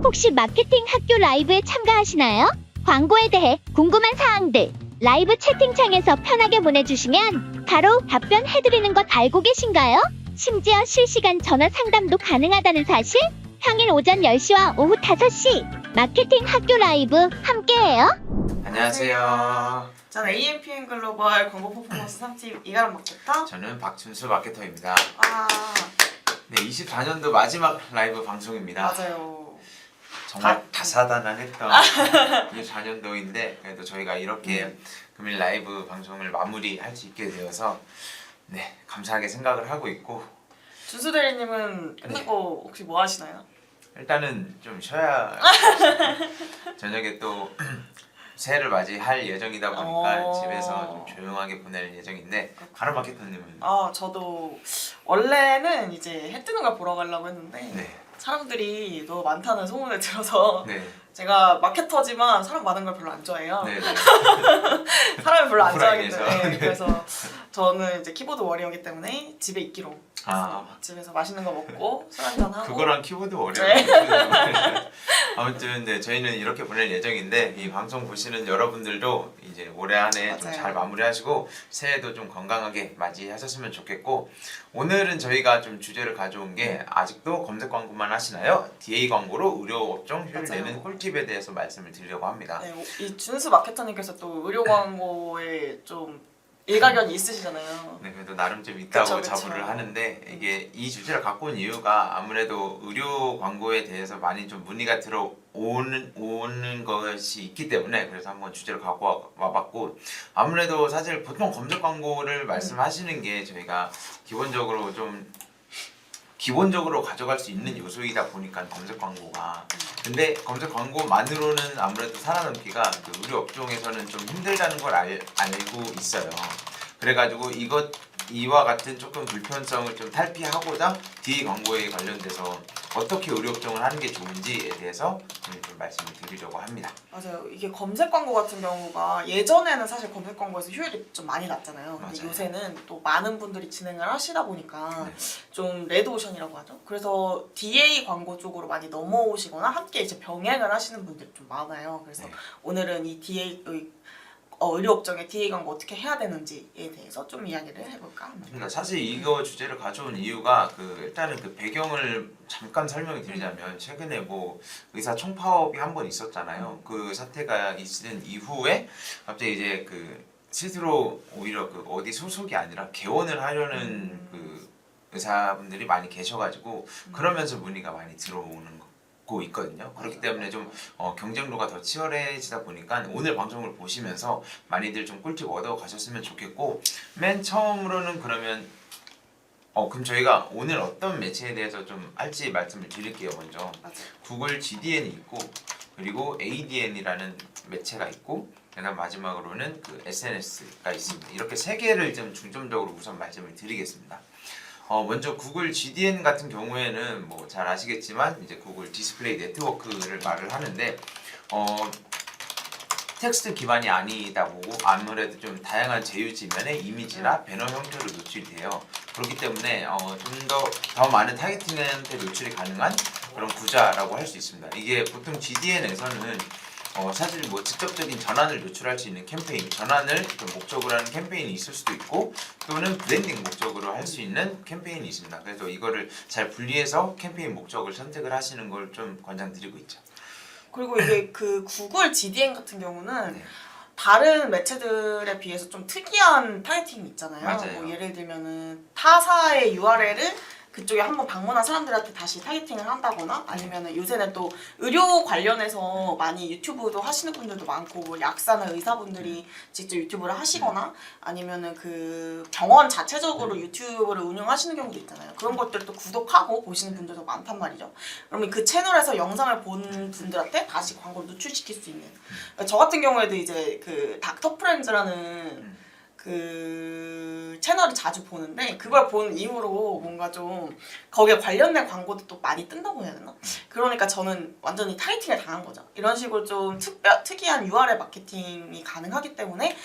혹시 마케팅 학교 라이브에 참가하시나요? 광고에 대해 궁금한 사항들 라이브 채팅창에서 편하게 보내주시면 바로 답변해드리는 것 알고 계신가요? 심지어 실시간 전화 상담도 가능하다는 사실? 평일 오전 10시와 오후 5시 마케팅 학교 라이브 함께해요. 안녕하세요. 저는 AMPM 글로벌 광고 퍼포먼스 3팀 이가람 마케터. 저는 박준수 마케터입니다. 아 네, 24년도 마지막 라이브 방송입니다. 맞아요. 정말 다사다난했던 24년도인데 그래도 저희가 이렇게 금일 라이브 방송을 마무리할 수 있게 되어서 네, 감사하게 생각을 하고 있고 준수 대리님은 끝나고 혹시 뭐 하시나요? 일단은 좀 쉬어야 저녁에 또 새해를 맞이할 예정이다 보니까 집에서 좀 조용하게 보낼 예정인데 가람 마케터님은? 저도 원래는 이제 해 뜨는 걸 보러 가려고 했는데 네. 사람들이 너무 많다는 소문을 들어서 네. 제가 마케터지만 사람 많은 걸 별로 안 좋아해요. 네. 사람을 별로 안 좋아하기 오프라인에서. 때문에 네. 그래서 저는 이제 키보드 워리어이기 때문에 집에 있기로 아. 집에서 맛있는 거 먹고 술 한잔 하고 그거랑 키보드 어려워요. 네. 아무튼 네, 저희는 이렇게 보낼 예정인데 이 방송 보시는 여러분들도 이제 올해 안에 좀 맞아요. 잘 마무리하시고 새해도 좀 건강하게 맞이하셨으면 좋겠고 오늘은 저희가 좀 주제를 가져온 게 아직도 검색 광고만 하시나요? DA 광고로 의료 업종 효율 맞아요. 내는 꿀팁에 대해서 말씀을 드리려고 합니다. 네, 이 준수 마케터님께서 또 의료 광고에 좀 일가견이 있으시잖아요. 네, 그래도 나름 좀 있다고 그쵸. 자부를 하는데 이게 이 주제를 갖고 온 이유가 아무래도 의료 광고에 대해서 많이 좀 문의가 들어오는 것이 있기 때문에 그래서 한번 주제를 갖고 와봤고 아무래도 사실 보통 검색 광고를 말씀하시는 게 저희가 기본적으로 가져갈 수 있는 요소이다 보니까 검색 광고가 근데 검색 광고만으로는 아무래도 살아남기가 그 의료 업종에서는 좀 힘들다는 걸 알고 있어요. 그래가지고 이와 같은 조금 불편성을 좀 탈피하고자 DA 광고에 관련돼서 어떻게 의료 업종을 하는 게 좋은지에 대해서 좀 말씀을 드리려고 합니다. 맞아요. 이게 검색 광고 같은 경우가 예전에는 사실 검색 광고에서 효율이 좀 많이 났잖아요. 근데 맞아요. 요새는 또 많은 분들이 진행을 하시다 보니까 네. 좀 레드오션이라고 하죠. 그래서 DA 광고 쪽으로 많이 넘어오시거나 함께 이제 병행을 하시는 분들이 좀 많아요. 그래서 네. 오늘은 이 의료 업종의 DA 광고 어떻게 해야 되는지에 대해서 좀 이야기를 해볼까 합니다. 그러니까 사실 이거 주제를 가져온 이유가 일단은 그 배경을 잠깐 설명을 드리자면 최근에 뭐 의사 총파업이 한 번 있었잖아요. 그 사태가 있은 이후에 갑자기 이제 그 스스로 오히려 그 어디 소속이 아니라 개원을 하려는 그 의사분들이 많이 계셔가지고 그러면서 문의가 많이 들어오는 고 있거든요. 그렇기 때문에 좀 경쟁도가 더 치열해지다 보니까 오늘 방송을 보시면서 많이들 좀 꿀팁 얻어 가셨으면 좋겠고 맨 처음으로는 그러면 그럼 저희가 오늘 어떤 매체에 대해서 좀 할지 말씀을 드릴게요. 먼저 맞아요. 구글 GDN이 있고 그리고 ADN이라는 매체가 있고 그다음 마지막으로는 그 SNS가 있습니다. 이렇게 세 개를 좀 중점적으로 우선 말씀을 드리겠습니다. 먼저 구글 GDN 같은 경우에는 뭐 잘 아시겠지만 이제 구글 디스플레이 네트워크를 말을 하는데 텍스트 기반이 아니다 보고 아무래도 좀 다양한 제휴 지면에 이미지나 배너 형태로 노출이 돼요. 그렇기 때문에 좀 더 많은 타겟팅한테 노출이 가능한 그런 구자라고 할 수 있습니다. 이게 보통 GDN에서는 사실 뭐 직접적인 전환을 노출할 수 있는 캠페인, 전환을 목적으로 하는 캠페인이 있을 수도 있고 또는 브랜딩 목적으로 할 수 있는 캠페인이 있습니다. 그래서 이거를 잘 분리해서 캠페인 목적을 선택을 하시는 걸 좀 권장드리고 있죠. 그리고 이게 그 구글 GDN 같은 경우는 네. 다른 매체들에 비해서 좀 특이한 타겟팅이 있잖아요. 맞아요. 뭐 예를 들면은 타사의 URL을 그쪽에 한번 방문한 사람들한테 다시 타겟팅을 한다거나 아니면은 요새는 또 의료 관련해서 많이 유튜브도 하시는 분들도 많고 약사나 의사분들이 직접 유튜브를 하시거나 아니면은 그 병원 자체적으로 유튜브를 운영하시는 경우도 있잖아요. 그런 것들도 구독하고 보시는 분들도 많단 말이죠. 그러면 그 채널에서 영상을 본 분들한테 다시 광고를 노출시킬 수 있는 저 같은 경우에도 이제 그 닥터 프렌즈라는 그 채널을 자주 보는데 그걸 본 이후로 뭔가 좀 거기에 관련된 광고도 또 많이 뜬다고 해야 되나? 그러니까 저는 완전히 타겟팅을 당한 거죠. 이런 식으로 좀 특이한 URL 마케팅이 가능하기 때문에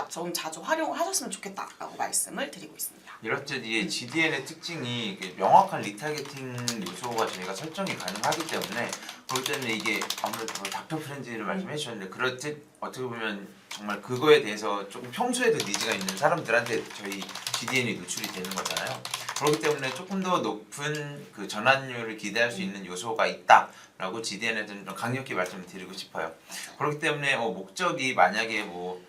좀 자주 활용을 하셨으면 좋겠다라고 말씀을 드리고 있습니다. 이렇듯 이 GDN의 특징이 이게 명확한 리타겟팅 요소가 저희가 설정이 가능하기 때문에 그렇기 때문에 이게 아무래도 닥터 프렌즈를 말씀해 주셨는데 그렇듯 어떻게 보면 정말 그거에 대해서 조금 평소에도 니즈가 있는 사람들한테 저희 GDN이 노출이 되는 거잖아요. 그렇기 때문에 조금 더 높은 그 전환율을 기대할 수 있는 요소가 있다라고 GDN에 좀 강력히 말씀을 드리고 싶어요. 그렇기 때문에 목적이 만약에 뭐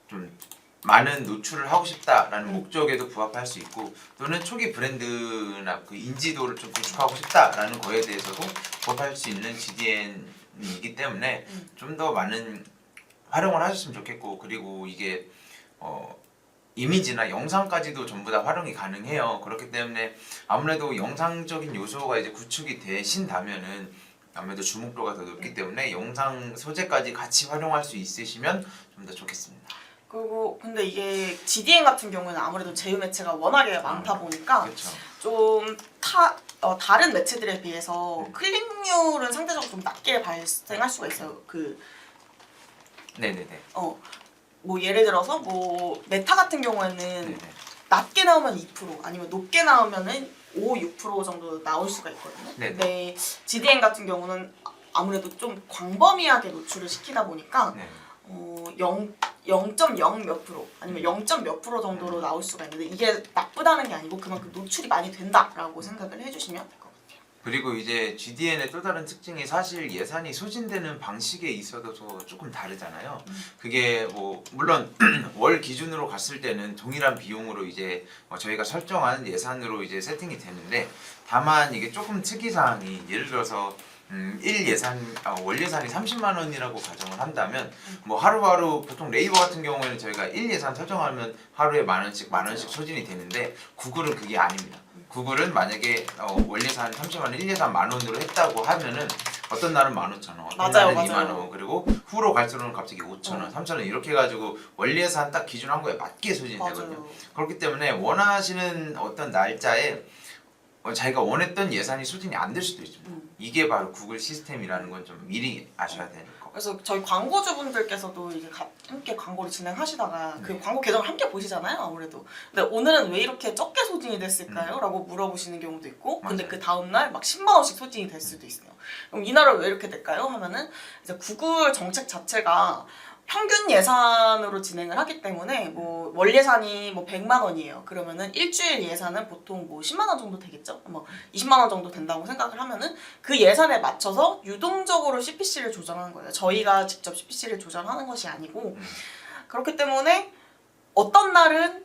좀 많은 노출을 하고 싶다라는 목적에도 부합할 수 있고 또는 초기 브랜드나 그 인지도를 좀 구축하고 싶다라는 거에 대해서도 부합할 수 있는 GDN이기 때문에 좀 더 많은 활용을 하셨으면 좋겠고 그리고 이게 이미지나 영상까지도 전부 다 활용이 가능해요. 그렇기 때문에 아무래도 영상적인 요소가 이제 구축이 되신다면은 아무래도 주목도가 더 높기 때문에 영상 소재까지 같이 활용할 수 있으시면 좀 더 좋겠습니다. 그리고 근데 이게 GDN 같은 경우는 아무래도 제휴 매체가 워낙에 많다 보니까 그렇죠. 좀 다른 매체들에 비해서 클릭률은 상대적으로 좀 낮게 발생할 수가 있어요. 네네네. 뭐 예를 들어서 뭐 메타 같은 경우에는 네네. 낮게 나오면 2% 아니면 높게 나오면은 5, 6% 정도 나올 수가 있거든요. 네네. 근데 GDN 같은 경우는 아무래도 좀 광범위하게 노출을 시키다 보니까 네. 0.0 몇 프로 아니면 0. 몇 프로 정도로 나올 수가 있는데 이게 나쁘다는 게 아니고 그만큼 노출이 많이 된다라고 생각을 해주시면 될 것 같아요. 그리고 이제 GDN의 또 다른 특징이 사실 예산이 소진되는 방식에 있어서 조금 다르잖아요. 그게 뭐 물론 월 기준으로 갔을 때는 동일한 비용으로 이제 저희가 설정한 예산으로 이제 세팅이 되는데 다만 이게 조금 특이사항이 예를 들어서 월 예산이 30만 원이라고 가정을 한다면 뭐 하루하루 보통 네이버 같은 경우에는 저희가 1 예산 설정하면 하루에 만 원씩 소진이 되는데 구글은 그게 아닙니다. 구글은 만약에 월 예산 30만 원, 1 예산 만 원으로 했다고 하면은 어떤 날은 15,000원, 어떤 날은 2만 원, 그리고 후로 갈수록 갑자기 5,000원, 3,000원 이렇게 해가지고 월 예산 딱 기준한 거에 맞게 소진이 되거든요. 그렇기 때문에 원하시는 어떤 날짜에 자기가 원했던 예산이 소진이 안 될 수도 있습니다. 이게 바로 구글 시스템이라는 건 좀 미리 아셔야 되는 거. 그래서 저희 광고주분들께서도 이제 함께 광고를 진행하시다가 그 광고 계정을 함께 보시잖아요, 아무래도. 근데 오늘은 왜 이렇게 적게 소진이 됐을까요? 라고 물어보시는 경우도 있고, 근데 맞아요. 그 다음날 막 10만 원씩 소진이 될 수도 있어요. 그럼 이날은 왜 이렇게 될까요? 하면은 이제 구글 정책 자체가 평균 예산으로 진행을 하기 때문에 뭐 월 예산이 뭐 100만 원이에요. 그러면은 일주일 예산은 보통 뭐 10만 원 정도 되겠죠. 뭐 20만 원 정도 된다고 생각을 하면은 그 예산에 맞춰서 유동적으로 CPC를 조정하는 거예요. 저희가 직접 CPC를 조정하는 것이 아니고 그렇기 때문에 어떤 날은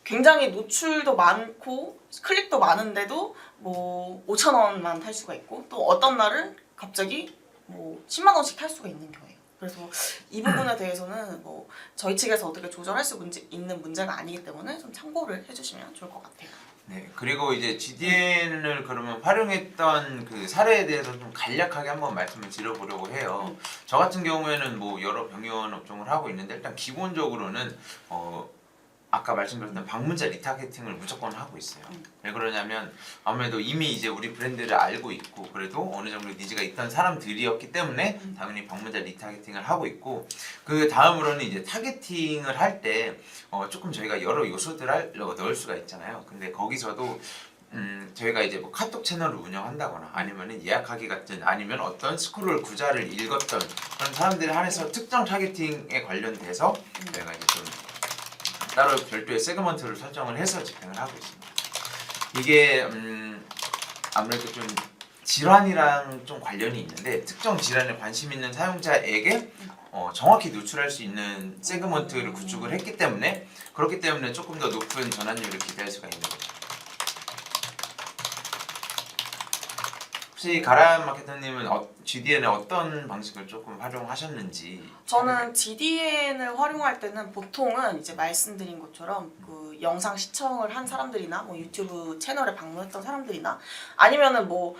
굉장히 노출도 많고 클릭도 많은데도 뭐 5천 원만 탈 수가 있고 또 어떤 날은 갑자기 뭐 10만 원씩 탈 수가 있는 경우예요. 그래서 이 부분에 대해서는 뭐 저희 측에서 어떻게 조절할 수 있는 문제가 아니기 때문에 좀 참고를 해주시면 좋을 것 같아요. 네, 그리고 이제 GDN을 그러면 활용했던 그 사례에 대해서 좀 간략하게 한번 말씀을 드려보려고 해요. 저 같은 경우에는 뭐 여러 병원 업종을 하고 있는데 일단 기본적으로는 아까 말씀드렸던 방문자 리타겟팅을 무조건 하고 있어요. 왜 그러냐면 아무래도 이미 이제 우리 브랜드를 알고 있고 그래도 어느 정도 니즈가 있던 사람들이었기 때문에 당연히 방문자 리타겟팅을 하고 있고 그 다음으로는 이제 타겟팅을 할 때 조금 저희가 여러 요소들을 넣을 수가 있잖아요. 근데 거기서도 저희가 이제 뭐 카톡 채널을 운영한다거나 아니면은 예약하기 같은 아니면 어떤 스크롤 구자를 읽었던 그런 사람들에 한해서 특정 타겟팅에 관련돼서 저희가 이제 좀 따로 별도의 세그먼트를 설정을 해서 집행을 하고 있습니다. 이게 아무래도 좀 질환이랑 좀 관련이 있는데 특정 질환에 관심 있는 사용자에게 정확히 노출할 수 있는 세그먼트를 구축을 했기 때문에 그렇기 때문에 조금 더 높은 전환율을 기대할 수가 있는 거죠. 혹시 가람 마케터님은 GDN의 어떤 방식을 조금 활용하셨는지? 저는 GDN을 활용할 때는 보통은 이제 말씀드린 것처럼 그 영상 시청을 한 사람들이나 뭐 유튜브 채널에 방문했던 사람들이나 아니면은 뭐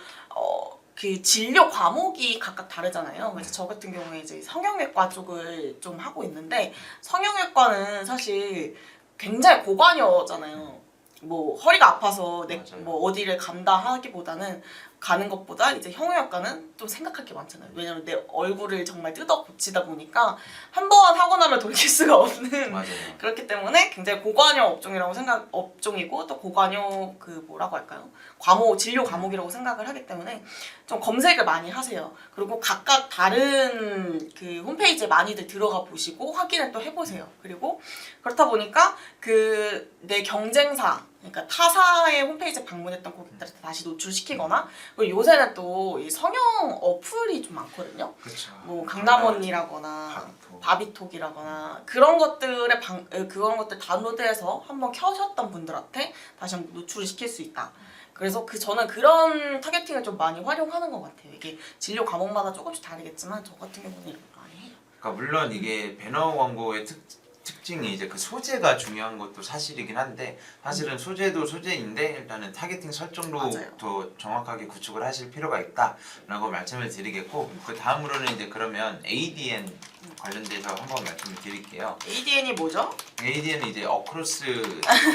그 진료 과목이 각각 다르잖아요. 그래서 저 같은 경우에 이제 성형외과 쪽을 좀 하고 있는데 성형외과는 사실 굉장히 고관여잖아요. 뭐 허리가 아파서 뭐 어디를 간다 하기보다는 가는 것보다 이제 형용효과는 좀 생각할 게 많잖아요. 왜냐면 내 얼굴을 정말 뜯어 고치다 보니까 한 번 하고 나면 돌이킬 수가 없는 맞아요. 그렇기 때문에 굉장히 고관여 업종이고 또 고관여 그 뭐라고 할까요? 진료 과목이라고 생각을 하기 때문에 좀 검색을 많이 하세요. 그리고 각각 다른 그 홈페이지에 많이들 들어가 보시고 확인을 또 해보세요. 그리고 그렇다 보니까 그 내 경쟁사 그러니까 타사의 홈페이지에 방문했던 고객들한테 다시 노출시키거나 그리고 요새는 또 이 성형 어플이 좀 많거든요. 그렇죠. 뭐 강남 언니라거나 바비톡이라거나 그런 것들 다운로드해서 한번 켜셨던 분들한테 다시 한번 노출을 시킬 수 있다. 그래서 저는 그런 타겟팅을 좀 많이 활용하는 것 같아요. 이게 진료 과목마다 조금씩 다르겠지만 저 같은 경우는 이렇게 많이 해요. 그러니까 물론 이게 배너 광고의 특징이 이제 그 소재가 중요한 것도 사실이긴 한데 사실은 소재도 소재인데 일단은 타겟팅 설정도 맞아요. 더 정확하게 구축을 하실 필요가 있다라고 말씀을 드리겠고 그 다음으로는 이제 그러면 ADN 관련돼서 한번 말씀을 드릴게요. ADN이 뭐죠? ADN은 이제 어크로스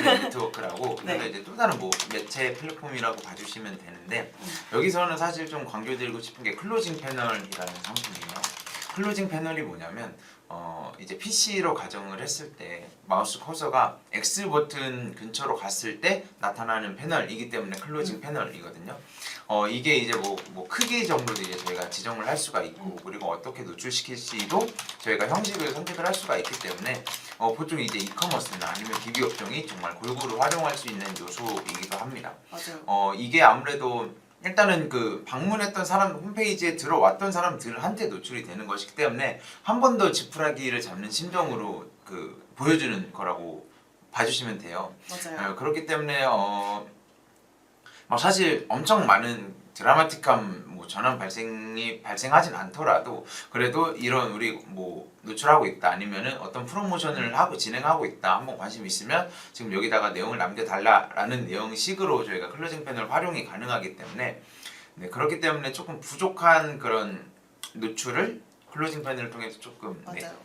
네트워크라고 네. 그래서 이제 또 다른 뭐 매체 플랫폼이라고 봐주시면 되는데 여기서는 사실 좀 강조드리고 싶은 게 클로징 패널이라는 상품이에요. 클로징 패널이 뭐냐면 이제 PC로 가정을 했을 때 마우스 커서가 X 버튼 근처로 갔을 때 나타나는 패널이기 때문에 클로징 패널이거든요. 이게 이제 뭐 크기 정도도 이제 저희가 지정을 할 수가 있고 그리고 어떻게 노출시킬지도 저희가 형식을 선택을 할 수가 있기 때문에 보통 이제 이커머스나 아니면 DB 업종이 정말 골고루 활용할 수 있는 요소이기도 합니다. 맞아요. 이게 아무래도 일단은 그 방문했던 사람 홈페이지에 들어왔던 사람들한테 노출이 되는 것이기 때문에 한 번 더 지푸라기를 잡는 심정으로 그 보여주는 거라고 봐주시면 돼요. 맞아요. 그렇기 때문에 사실 엄청 많은 드라마틱한 뭐 전환 발생하진 않더라도 그래도 이런 우리 뭐 노출하고 있다 아니면은 어떤 프로모션을 하고 진행하고 있다 한번 관심 있으면 지금 여기다가 내용을 남겨달라라는 내용식으로 저희가 클로징 패널 활용이 가능하기 때문에 네, 그렇기 때문에 조금 부족한 그런 노출을 클로징 패널을 통해서 조금 네, 맞아요.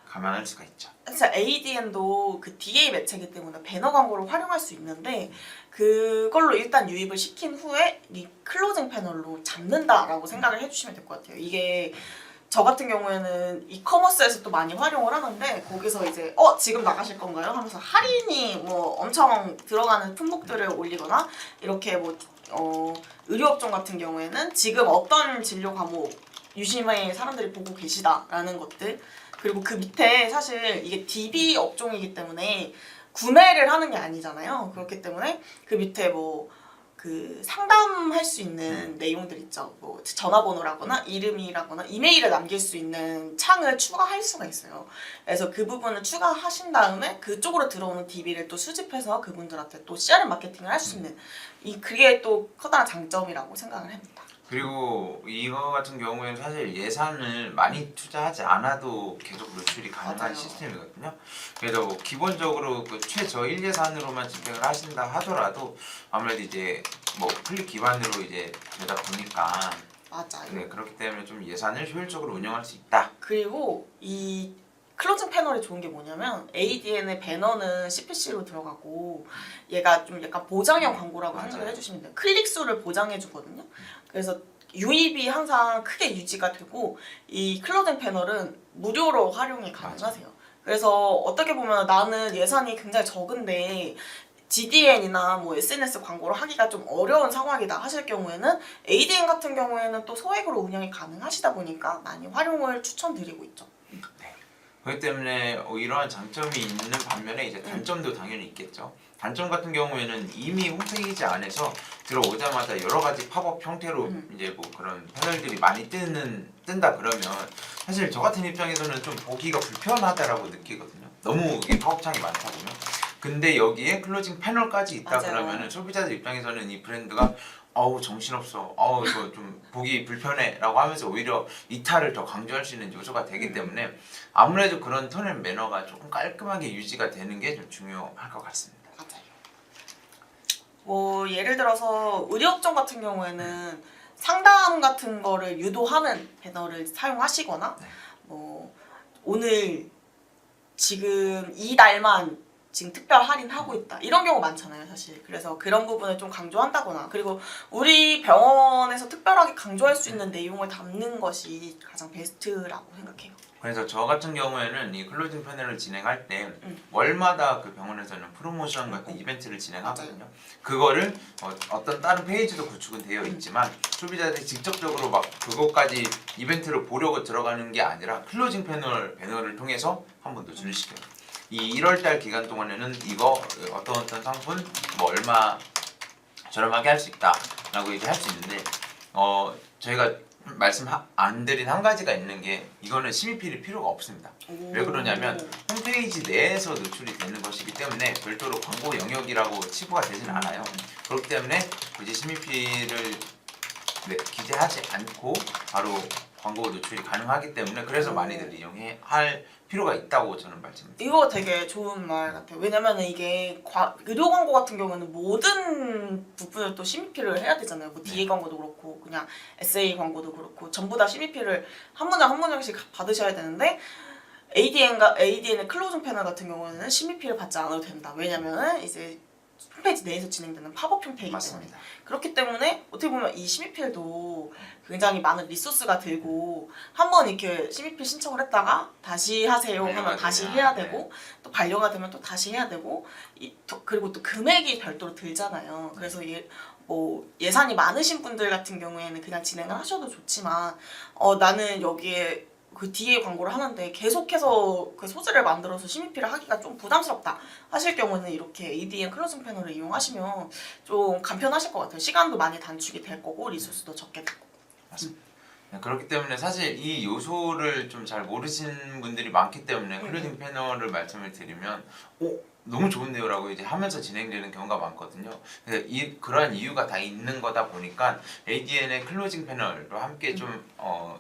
감안할 수가 있죠. 진짜 ADN도 그 DA 매체이기 때문에 배너 광고를 활용할 수 있는데 그걸로 일단 유입을 시킨 후에 이 클로징 패널로 잡는다라고 생각을 해주시면 될 것 같아요. 이게 저 같은 경우에는 이커머스에서 또 많이 활용을 하는데 거기서 이제 지금 나가실 건가요? 하면서 할인이 뭐 엄청 들어가는 품목들을 올리거나 이렇게 뭐 의료업종 같은 경우에는 지금 어떤 진료 과목 유심히 사람들이 보고 계시다라는 것들 그리고 그 밑에 사실 이게 DB 업종이기 때문에 구매를 하는 게 아니잖아요. 그렇기 때문에 그 밑에 뭐 그 상담할 수 있는 내용들 있죠. 뭐 전화번호라거나 이름이라거나 이메일을 남길 수 있는 창을 추가할 수가 있어요. 그래서 그 부분을 추가하신 다음에 그쪽으로 들어오는 DB를 또 수집해서 그분들한테 또 CRM 마케팅을 할 수 있는 그게 또 커다란 장점이라고 생각을 합니다. 그리고 이거 같은 경우에는 사실 예산을 많이 투자하지 않아도 계속 노출이 가능한 맞아요. 시스템이거든요. 그래서 기본적으로 그 최저일 예산으로만 집행을 하신다 하더라도 아무래도 이제 뭐 클릭 기반으로 이제 되다 보니까 맞아요. 네, 그렇기 때문에 좀 예산을 효율적으로 운영할 수 있다. 그리고 이 클로징 패널이 좋은 게 뭐냐면 ADN의 배너는 CPC로 들어가고 얘가 좀 약간 보장형 광고라고 맞아요. 생각을 해주시면 돼요. 클릭 수를 보장해 주거든요. 그래서 유입이 항상 크게 유지가 되고 이 클로징 패널은 무료로 활용이 가능하세요. 그래서 어떻게 보면 나는 예산이 굉장히 적은데 GDN이나 뭐 SNS 광고를 하기가 좀 어려운 상황이다 하실 경우에는 ADN 같은 경우에는 또 소액으로 운영이 가능하시다 보니까 많이 활용을 추천드리고 있죠. 그렇기 때문에 이러한 장점이 있는 반면에 이제 단점도 당연히 있겠죠. 단점 같은 경우에는 이미 홈페이지 안에서 들어오자마자 여러 가지 팝업 형태로 이제 뭐 그런 패널들이 많이 뜬다 그러면 사실 저 같은 입장에서는 좀 보기가 불편하다라고 느끼거든요. 너무 이게 팝업창이 많다 보면. 근데 여기에 클로징 패널까지 있다 맞아요. 그러면은 소비자들 입장에서는 이 브랜드가 어우 정신없어, 이거 좀 보기 불편해라고 하면서 오히려 이탈을 더 강조할 수 있는 요소가 되기 때문에 아무래도 그런 톤 앤 매너가 조금 깔끔하게 유지가 되는 게 좀 중요할 것 같습니다. 맞아요. 뭐 예를 들어서 의료업종 같은 경우에는 상담 같은 거를 유도하는 배너를 사용하시거나 뭐 오늘 지금 이 날만 지금 특별 할인하고 있다 이런 경우 많잖아요 사실. 그래서 그런 부분을 좀 강조한다거나 그리고 우리 병원에서 특별하게 강조할 수 있는 내용을 담는 것이 가장 베스트라고 생각해요. 그래서 저 같은 경우에는 이 클로징 패널을 진행할 때 월마다 그 병원에서는 프로모션 같은 이벤트를 진행하거든요. 그거를 어떤 다른 페이지도 구축은 되어 있지만 소비자들이 직접적으로 막 그것까지 이벤트를 보려고 들어가는 게 아니라 클로징 패널 배너를 통해서 한번 노출을 시켜요. 이 1월달 기간 동안에는 이거 어떤 상품 뭐 얼마 저렴하게 할 수 있다라고 얘기할 수 있는데 저희가 말씀 안 드린 한 가지가 있는 게 이거는 심의필이 필요가 없습니다. 왜 그러냐면 홈페이지 내에서 노출이 되는 것이기 때문에 별도로 광고 영역이라고 치부가 되진 않아요. 그렇기 때문에 굳이 심의필을 기재하지 않고 바로 광고 노출이 가능하기 때문에 그래서 많이들 이용할 필요가 있다고 저는 말씀드립니다. 이거 되게 좋은 말 같아요. 왜냐면은 이게 의료 광고 같은 경우는 모든 부분을 또 심의필을 해야 되잖아요. 뭐 DA 광고도 그렇고 그냥 SA 광고도 그렇고 전부 다 심의필을 한 문장 한 문장씩 받으셔야 되는데 ADN의 클로징 패널 같은 경우에는 심의필을 받지 않아도 된다. 왜냐면은 이제 홈페이지 내에서 진행되는 팝업 형태이기 때문에. 맞습니다. 그렇기 때문에 어떻게 보면 이 심의필도 굉장히 많은 리소스가 들고 한번 이렇게 심의필 신청을 했다가 다시 하세요 하면 다시 해야 되고 또 반려가 되면 또 다시 해야 되고 그리고 또 금액이 별도로 들잖아요. 그래서 뭐 예산이 많으신 분들 같은 경우에는 그냥 진행을 하셔도 좋지만 나는 여기에 그 DA 광고를 하는데 계속해서 그 소재를 만들어서 심의필을 하기가 좀 부담스럽다 하실 경우는 이렇게 ADN 클로징 패널을 이용하시면 좀 간편하실 것 같아요. 시간도 많이 단축이 될 거고 리소스도 적게 될 거고. 맞습니다. 그렇기 때문에 사실 이 요소를 좀 잘 모르시는 분들이 많기 때문에 클로징 패널을 말씀을 드리면 너무 좋은데요 라고 이제 하면서 진행되는 경우가 많거든요. 그래서 그러한 이유가 다 있는 거다 보니까 ADN의 클로징 패널로 함께 좀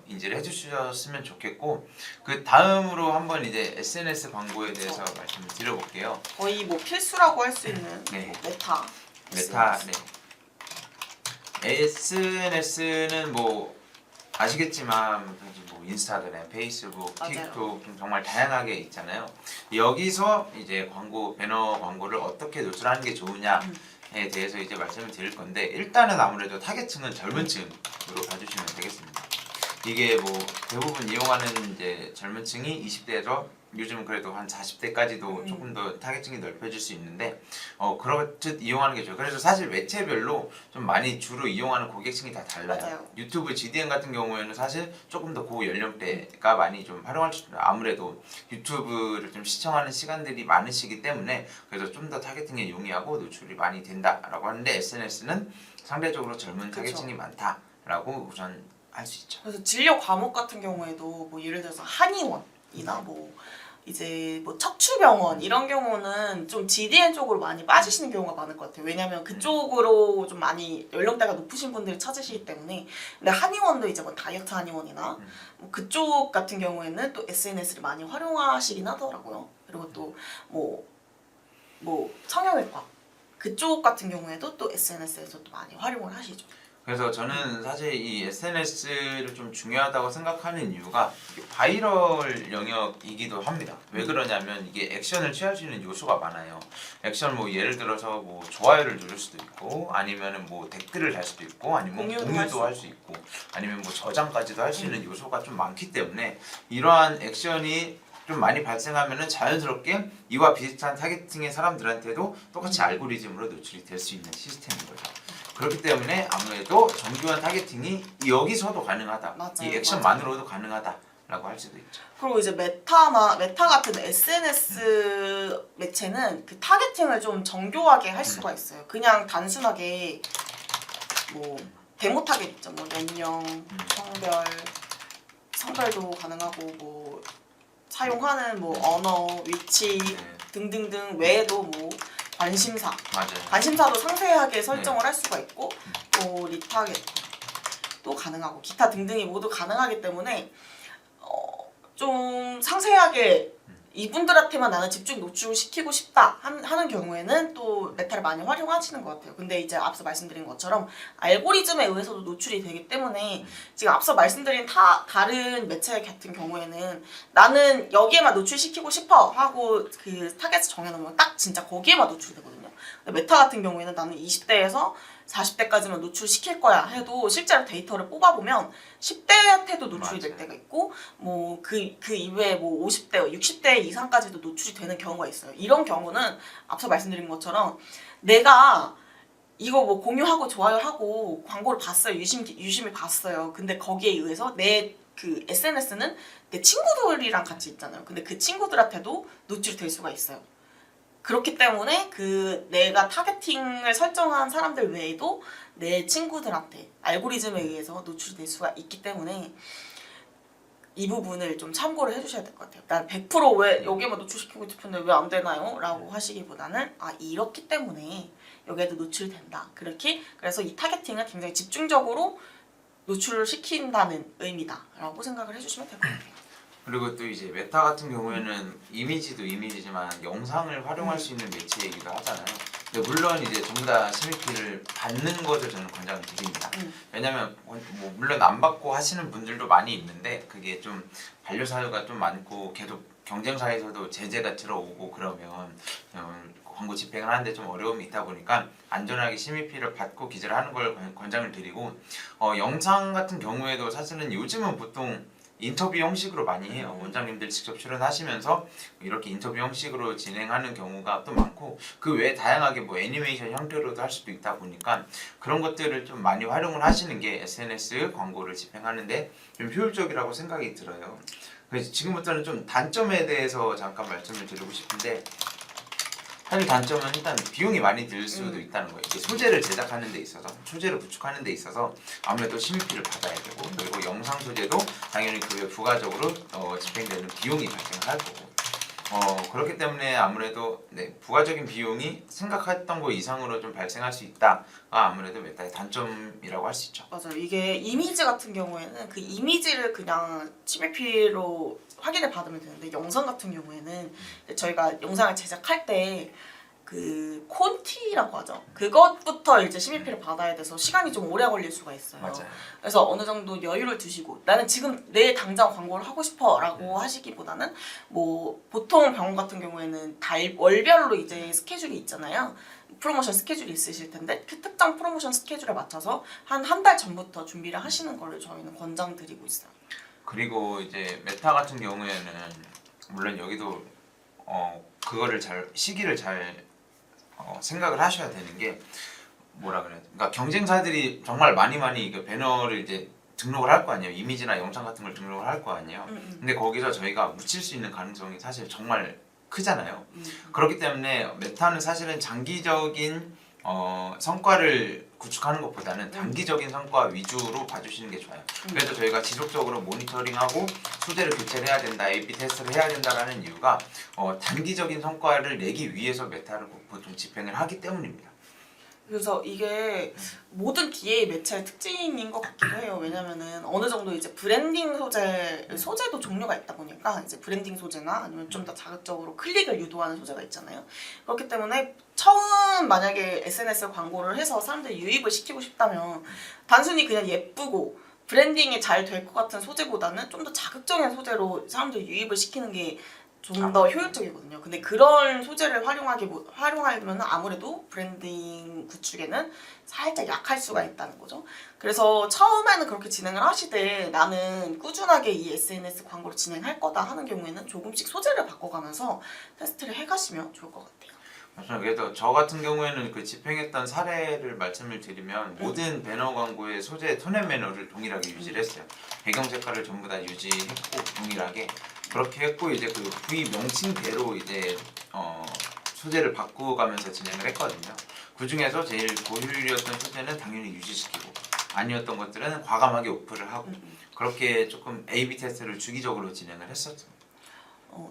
인지를 해주셨으면 좋겠고 그 다음으로 한번 이제 SNS 광고에 대해서 말씀을 드려볼게요. 거의 뭐 필수라고 할 수 있는 네. 메타. 네. SNS는 뭐 아시겠지만 뭐 인스타그램, 페이스북, 맞아요. 틱톡 정말 다양하게 있잖아요. 여기서 이제 배너 광고를 어떻게 노출하는 게 좋으냐에 대해서 이제 말씀을 드릴 건데 일단은 아무래도 타겟층은 젊은 층으로 봐주시면 되겠습니다. 이게 뭐 대부분 이용하는 이제 젊은 층이 20대에서 요즘은 그래도 한 40대까지도 조금 더 타겟층이 넓혀질 수 있는데 그렇듯 이용하는 게 좋아요. 그래서 사실 매체별로 좀 많이 주로 이용하는 고객층이 다 달라요. 맞아요. 유튜브 GDN 같은 경우에는 사실 조금 더 고연령대가 많이 좀 활용할 수 있어요. 아무래도 유튜브를 좀 시청하는 시간들이 많으시기 때문에 그래서 좀 더 타겟팅에 용이하고 노출이 많이 된다라고 하는데 SNS는 상대적으로 젊은 타겟층이 많다라고 우선 할 수 있죠. 그래서 진료 과목 같은 경우에도 뭐 예를 들어서 한의원이나 뭐 이제 뭐 척추병원 이런 경우는 좀 GDN 쪽으로 많이 빠지시는 경우가 많을 것 같아요. 왜냐면 그쪽으로 좀 많이 연령대가 높으신 분들이 찾으시기 때문에. 근데 한의원도 이제 뭐 다이어트 한의원이나 뭐 그쪽 같은 경우에는 또 SNS를 많이 활용하시긴 하더라고요. 그리고 또 뭐 성형외과 그쪽 같은 경우에도 또 SNS에서 또 많이 활용을 하시죠. 그래서 저는 사실 이 SNS를 좀 중요하다고 생각하는 이유가 이게 바이럴 영역이기도 합니다. 왜 그러냐면 이게 액션을 취할 수 있는 요소가 많아요. 액션 뭐 예를 들어서 뭐 좋아요를 누를 수도 있고 아니면은 뭐 댓글을 달 수도 있고 아니면 공유도 할 수 있고 아니면 뭐 저장까지도 할 수 있는 요소가 좀 많기 때문에 이러한 액션이 좀 많이 발생하면은 자연스럽게 이와 비슷한 타겟팅의 사람들한테도 똑같이 알고리즘으로 노출이 될 수 있는 시스템인 거죠. 그렇기 때문에 아무래도 정교한 타겟팅이 여기서도 가능하다. 맞아요, 이 액션만으로도 가능하다라고 할 수도 있죠. 그리고 이제 메타 같은 SNS 매체는 그 타겟팅을 좀 정교하게 할 수가 있어요. 그냥 단순하게 뭐 데모 타겟 있죠. 뭐 연령, 성별도 가능하고 뭐 사용하는 뭐 언어, 위치 등등등 외에도 뭐 관심사, 맞아요. 관심사도 상세하게 설정을 할 수가 있고 또 리타겟도 가능하고 기타 등등이 모두 가능하기 때문에 좀 상세하게 이분들한테만 나는 집중 노출시키고 싶다 하는 경우에는 또 메타를 많이 활용하시는 것 같아요. 근데 이제 앞서 말씀드린 것처럼 알고리즘에 의해서도 노출이 되기 때문에 지금 앞서 말씀드린 다른 매체 같은 경우에는 나는 여기에만 노출시키고 싶어 하고 그 타겟을 정해놓으면 딱 진짜 거기에만 노출되거든요. 근데 메타 같은 경우에는 나는 20대에서 40대까지만 노출시킬 거야 해도 실제로 데이터를 뽑아보면 10대한테도 노출이 될 때가 있고 뭐 그 이외에 뭐 50대, 60대 이상까지도 노출이 되는 경우가 있어요. 이런 경우는 앞서 말씀드린 것처럼 내가 이거 뭐 공유하고 좋아요하고 광고를 봤어요. 유심히 봤어요. 근데 거기에 의해서 내 그 SNS는 내 친구들이랑 같이 있잖아요. 근데 그 친구들한테도 노출이 될 수가 있어요. 그렇기 때문에 그 내가 타겟팅을 설정한 사람들 외에도 내 친구들한테 알고리즘에 의해서 노출될 수가 있기 때문에 이 부분을 좀 참고를 해주셔야 될 것 같아요. 난 100% 왜 여기에만 노출시키고 싶은데 왜 안 되나요? 라고 하시기보다는 이렇기 때문에 여기에도 노출된다. 그래서 이 타겟팅은 굉장히 집중적으로 노출을 시킨다는 의미다 라고 생각을 해주시면 될 것 같아요. 그리고 또 이제 메타 같은 경우에는 이미지도 이미지지만 영상을 활용할 수 있는 매체이기도 하잖아요. 근데 물론 이제 전부 다 CMP를 받는 것을 저는 권장을 드립니다. 왜냐면 뭐 물론 안 받고 하시는 분들도 많이 있는데 그게 좀 반려사유가 좀 많고 계속 경쟁사에서도 제재가 들어오고 그러면 광고 집행을 하는데 좀 어려움이 있다 보니까 안전하게 CMP를 받고 기재를 하는 걸 권장을 드리고 영상 같은 경우에도 사실은 요즘은 보통 인터뷰 형식으로 많이 해요. 원장님들 직접 출연하시면서 이렇게 인터뷰 형식으로 진행하는 경우가 또 많고 그 외에 다양하게 뭐 애니메이션 형태로도 할 수도 있다 보니까 그런 것들을 좀 많이 활용을 하시는 게 SNS 광고를 집행하는데 좀 효율적이라고 생각이 들어요. 그래서 지금부터는 좀 단점에 대해서 잠깐 말씀을 드리고 싶은데 사실 단점은 일단 비용이 많이 들 수도 있다는 거예요. 이제 소재를 제작하는 데 있어서, 소재를 구축하는 데 있어서 아무래도 CMP를 받아야 되고 그리고 영상 소재도 당연히 그 외 부가적으로 집행되는 비용이 발생을 할 거고 그렇기 때문에 아무래도 부가적인 비용이 생각했던 거 이상으로 좀 발생할 수 있다가 아무래도 메타의 단점이라고 할 수 있죠. 맞아요. 이게 이미지 같은 경우에는 그 이미지를 그냥 CMP로 확인을 받으면 되는데 영상 같은 경우에는 저희가 영상을 제작할 때 그 콘티라고 하죠. 그것부터 이제 CMP를 받아야 돼서 시간이 좀 오래 걸릴 수가 있어요. 맞아요. 그래서 어느 정도 여유를 두시고 나는 지금 내일 당장 광고를 하고 싶어라고 하시기보다는 뭐 보통 병원 같은 경우에는 월별로 이제 스케줄이 있잖아요. 프로모션 스케줄이 있으실 텐데 그 특정 프로모션 스케줄에 맞춰서 한 달 전부터 준비를 하시는 거를 저희는 권장드리고 있어요. 그리고 이제 메타 같은 경우에는 물론 여기도 그거를 시기를 잘 생각을 하셔야 되는 게 뭐라 그래야 돼? 그러니까 경쟁사들이 정말 많이 그 배너를 이제 등록을 할 거 아니에요. 이미지나 영상 같은 걸 등록을 할 거 아니에요. 근데 거기서 저희가 묻힐 수 있는 가능성이 사실 정말 크잖아요. 그렇기 때문에 메타는 사실은 장기적인 성과를 구축하는 것보다는 단기적인 성과 위주로 봐주시는 게 좋아요. 그래서 저희가 지속적으로 모니터링하고 소재를 교체를 해야 된다, A/B 테스트를 해야 된다라는 이유가 단기적인 성과를 내기 위해서 메타를 보통 집행을 하기 때문입니다. 그래서 이게 모든 DA 매체의 특징인 것 같기도 해요. 왜냐면은 어느 정도 이제 브랜딩 소재도 종류가 있다 보니까 이제 브랜딩 소재나 아니면 좀 더 자극적으로 클릭을 유도하는 소재가 있잖아요. 그렇기 때문에 처음 만약에 SNS 광고를 해서 사람들이 유입을 시키고 싶다면 단순히 그냥 예쁘고 브랜딩이 잘 될 것 같은 소재보다는 좀 더 자극적인 소재로 사람들 유입을 시키는 게 좀 더 효율적이거든요. 근데 그런 소재를 활용하면 아무래도 브랜딩 구축에는 살짝 약할 수가 있다는 거죠. 그래서 처음에는 그렇게 진행을 하시되 나는 꾸준하게 이 SNS 광고를 진행할 거다 하는 경우에는 조금씩 소재를 바꿔가면서 테스트를 해가시면 좋을 것 같아요. 맞아요. 그래서 저 같은 경우에는 그 집행했던 사례를 말씀을 드리면 모든 배너 광고의 소재 톤앤 매너를 동일하게 유지를 했어요. 배경 색깔을 전부 다 유지했고 동일하게 그렇게 했고 이제 그 부위 명칭대로 이제 소재를 바꾸가면서 진행을 했거든요. 그 중에서 제일 고효율이었던 소재는 당연히 유지시키고 아니었던 것들은 과감하게 오프를 하고 그렇게 조금 A/B 테스트를 주기적으로 진행을 했었죠.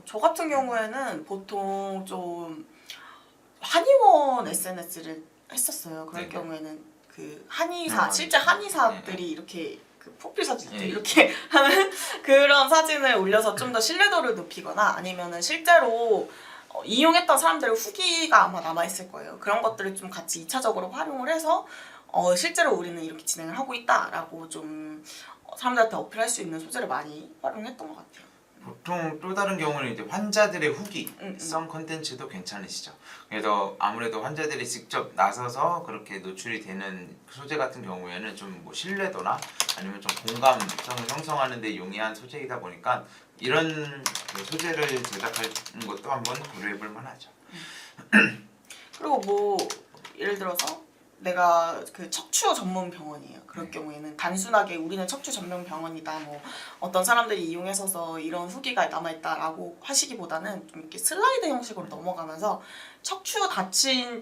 저 같은 경우에는 보통 좀 한의원 SNS를 했었어요. 그럴 네네. 경우에는 그 한의사 실제 한의사들이 네네. 이렇게 그 프로필 사진 예. 이렇게 하는 그런 사진을 올려서 좀 더 신뢰도를 높이거나 아니면은 실제로 이용했던 사람들의 후기가 아마 남아있을 거예요. 그런 것들을 좀 같이 2차적으로 활용을 해서 실제로 우리는 이렇게 진행을 하고 있다라고 좀 사람들한테 어필할 수 있는 소재를 많이 활용했던 것 같아요. 보통 또 다른 경우는 이제 환자들의 후기성 컨텐츠도 괜찮으시죠. 그래서 아무래도 환자들이 직접 나서서 그렇게 노출이 되는 소재 같은 경우에는 좀 뭐 신뢰도나 아니면 좀 공감성을 형성하는 데 용이한 소재이다 보니까 이런 소재를 제작하는 것도 한번 고려해 볼 만하죠. 그리고 뭐 예를 들어서 내가 그 척추 전문 병원이에요. 그럴 경우에는 단순하게 우리는 척추 전문 병원이다. 뭐 어떤 사람들이 이용해서 이런 후기가 남아있다라고 하시기보다는 좀 이렇게 슬라이드 형식으로 넘어가면서 척추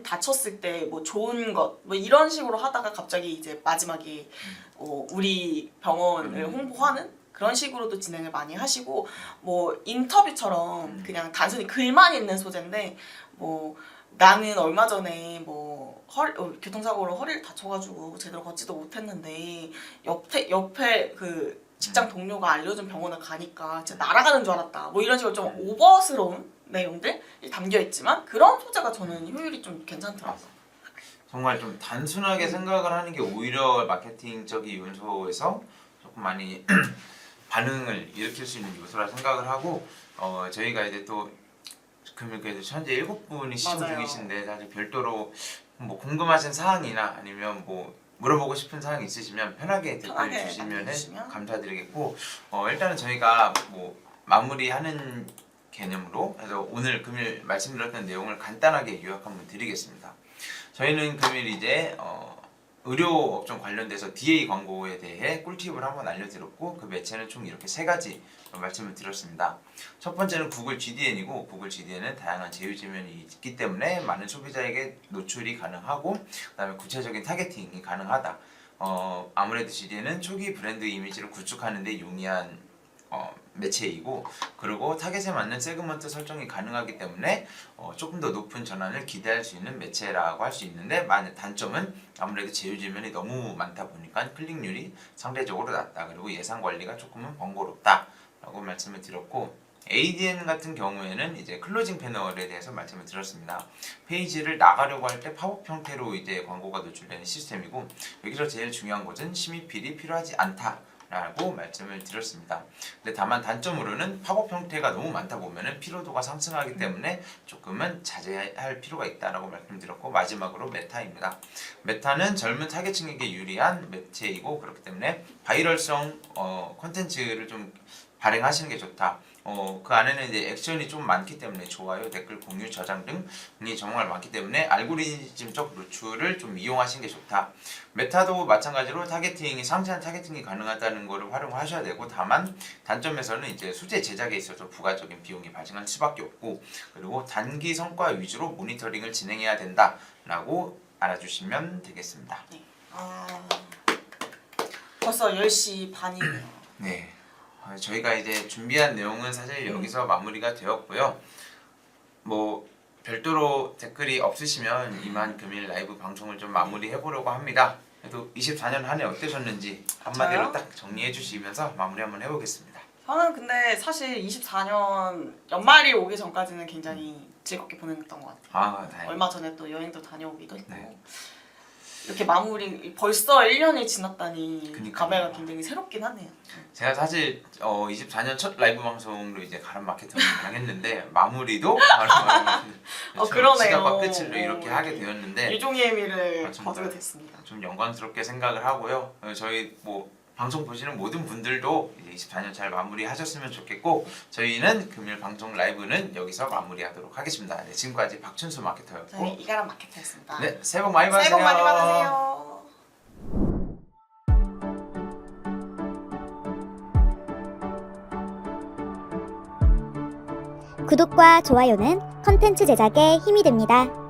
다쳤을 때 뭐 좋은 것 뭐 이런 식으로 하다가 갑자기 이제 마지막에 우리 병원을 홍보하는 그런 식으로도 진행을 많이 하시고 뭐 인터뷰처럼 그냥 단순히 글만 있는 소재인데 뭐 나는 얼마 전에 뭐 교통사고로 허리를 다쳐가지고 제대로 걷지도 못했는데 옆에 그 직장 동료가 알려준 병원을 가니까 진짜 날아가는 줄 알았다. 뭐 이런 식으로 좀 오버스러운 내용들이 담겨 있지만 그런 소재가 저는 효율이 좀 괜찮더라고요. 정말 좀 단순하게 생각을 하는 게 오히려 마케팅적인 요소에서 조금 많이 반응을 일으킬 수 있는 요소라 생각을 하고 저희가 이제 또 그러면 그래도 현재 7분이 시청 맞아요. 중이신데 사실 별도로 뭐 궁금하신 사항이나 아니면 뭐 물어보고 싶은 사항 있으시면 편하게 댓글 주시면 감사드리겠고 일단은 저희가 뭐 마무리하는 개념으로 해서 오늘 금일 말씀드렸던 내용을 간단하게 요약 한번 드리겠습니다. 저희는 금일 이제 의료업종 관련돼서 DA 광고에 대해 꿀팁을 한번 알려드렸고 그 매체는 총 이렇게 3가지 말씀을 드렸습니다. 첫 번째는 구글 GDN이고 구글 GDN은 다양한 제휴지면이 있기 때문에 많은 소비자에게 노출이 가능하고 그 다음에 구체적인 타겟팅이 가능하다. 아무래도 GDN은 초기 브랜드 이미지를 구축하는 데 용이한 매체이고 그리고 타겟에 맞는 세그먼트 설정이 가능하기 때문에 조금 더 높은 전환을 기대할 수 있는 매체라고 할 수 있는데 단점은 아무래도 제휴지면이 너무 많다 보니까 클릭률이 상대적으로 낮다. 그리고 예산 관리가 조금은 번거롭다 라고 말씀을 드렸고 ADN 같은 경우에는 이제 클로징 패널에 대해서 말씀을 드렸습니다. 페이지를 나가려고 할 때 팝업 형태로 이제 광고가 노출되는 시스템이고 여기서 제일 중요한 것은 심의필이 필요하지 않다 라고 말씀을 드렸습니다. 근데 다만 단점으로는 팝업 형태가 너무 많다 보면은 피로도가 상승하기 때문에 조금은 자제할 필요가 있다라고 말씀드렸고 마지막으로 메타입니다. 메타는 젊은 타겟층에게 유리한 매체이고 그렇기 때문에 바이럴성 콘텐츠를 좀 발행하시는 게 좋다. 그 안에는 이제 액션이 좀 많기 때문에 좋아요, 댓글, 공유, 저장 등이 정말 많기 때문에 알고리즘적 노출을 좀 이용하시는 게 좋다. 메타도 마찬가지로 타겟팅이 상세한 타겟팅이 가능하다는 것을 활용하셔야 되고 다만 단점에서는 이제 소재 제작에 있어서 부가적인 비용이 발생할 수밖에 없고 그리고 단기 성과 위주로 모니터링을 진행해야 된다라고 알아주시면 되겠습니다. 네. 벌써 10시 반이네요. 네. 저희가 이제 준비한 내용은 사실 여기서 마무리가 되었고요. 뭐 별도로 댓글이 없으시면 이만 금일 라이브 방송을 좀 마무리해 보려고 합니다. 그래도 24년 한 해 어떠셨는지 한마디로 저요? 딱 정리해 주시면서 마무리 한번 해보겠습니다. 저는 근데 사실 24년 연말이 오기 전까지는 굉장히 즐겁게 보냈던 것 같아요. 다행이다. 얼마 전에 또 여행도 다녀오기도 했고 네. 이렇게 마무리 벌써 1년이 지났다니 그니까요. 감회가 굉장히 새롭긴 하네요. 제가 사실 24년 첫 라이브 방송으로 이제 가람 마케터를 당했는데 마무리도 가람 마케터 그러네요. 시작과 끝을 이렇게 하게 되었는데 유종의 의미를 맞습니다. 거두게 됐습니다. 좀 영광스럽게 생각을 하고요. 저희 뭐 방송 보시는 모든 분들도 이제 24년 잘 마무리하셨으면 좋겠고 저희는 금일 방송 라이브는 여기서 마무리하도록 하겠습니다. 네, 지금까지 박춘수 마케터였고 저희 이가람 마케터였습니다. 네, 새해 복 많이 받으세요. 새해 복 많이 받으세요. 구독과 좋아요는 컨텐츠 제작에 힘이 됩니다.